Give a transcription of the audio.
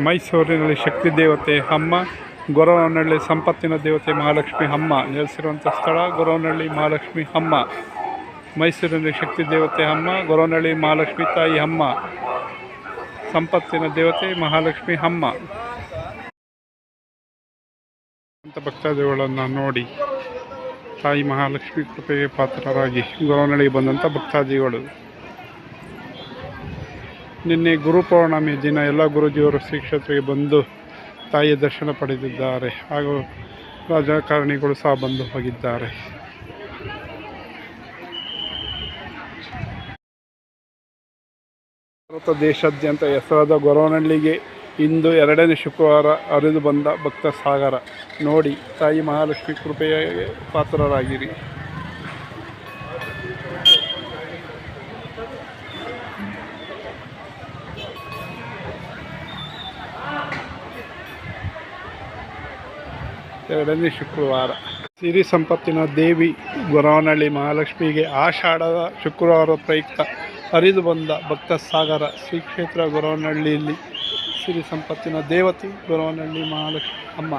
ಮೈಸೂರಿನಲ್ಲಿ ಶಕ್ತಿ ದೇವತೆ ಅಮ್ಮ, ಗೊರವನಹಳ್ಳಿ ಸಂಪತ್ತಿನ ದೇವತೆ ಮಹಾಲಕ್ಷ್ಮಿ ಅಮ್ಮ ನೆಲೆಸಿರುವಂಥ ಸ್ಥಳ ಗೊರವನಹಳ್ಳಿ ಮಹಾಲಕ್ಷ್ಮಿ ಅಮ್ಮ. ಮೈಸೂರಿನಲ್ಲಿ ಶಕ್ತಿ ದೇವತೆ ಅಮ್ಮ, ಗೊರವನಹಳ್ಳಿ ಮಹಾಲಕ್ಷ್ಮಿ ತಾಯಿ ಅಮ್ಮ, ಸಂಪತ್ತಿನ ದೇವತೆ ಮಹಾಲಕ್ಷ್ಮಿ ಅಮ್ಮ ಅಂತ ಭಕ್ತಾದಿಗಳನ್ನು ನೋಡಿ ತಾಯಿ ಮಹಾಲಕ್ಷ್ಮಿ ಕೃಪೆಗೆ ಪಾತ್ರರಾಗಿ ಗೊರವನಹಳ್ಳಿಗೆ ಬಂದಂಥ ಭಕ್ತಾದಿಗಳು. ನಿನ್ನೆ ಗುರುಪೌರ್ಣಮಿ ದಿನ ಎಲ್ಲ ಗುರುಜಿಯವರು ಶ್ರೀ ಕ್ಷೇತ್ರಕ್ಕೆ ಬಂದು ತಾಯಿಯ ದರ್ಶನ ಪಡೆದಿದ್ದಾರೆ. ಹಾಗೂ ರಾಜಕಾರಣಿಗಳು ಸಹ ಬಂದು ಹೋಗಿದ್ದಾರೆ. ಭಾರತ ದೇಶಾದ್ಯಂತ ಹೆಸರಾದ ಗೊರವನಹಳ್ಳಿಗೆ ಇಂದು 2ನೇ ಶುಕ್ರವಾರ ಹರಿದು ಬಂದ ಭಕ್ತ ಸಾಗರ ನೋಡಿ ತಾಯಿ ಮಹಾಲಕ್ಷ್ಮಿ ಕೃಪೆಗೆ ಪಾತ್ರರಾಗಿರಿ. ಎರಡನೇ ಶುಕ್ರವಾರ ಸಿರಿ ಸಂಪತ್ತಿನ ದೇವಿ ಗೊರವನಹಳ್ಳಿ ಮಹಾಲಕ್ಷ್ಮಿಗೆ ಆಷಾಢದ ಶುಕ್ರವಾರ ಪ್ರಯುಕ್ತ ಹರಿದು ಬಂದ ಭಕ್ತ ಸಾಗರ ಶ್ರೀ ಕ್ಷೇತ್ರ ಗೊರವನಹಳ್ಳಿಯಲ್ಲಿ ಸಿರಿ ಸಂಪತ್ತಿನ ದೇವತೆ ಗೊರವನಹಳ್ಳಿ ಮಹಾಲಕ್ಷ್ಮಿ ಅಮ್ಮ.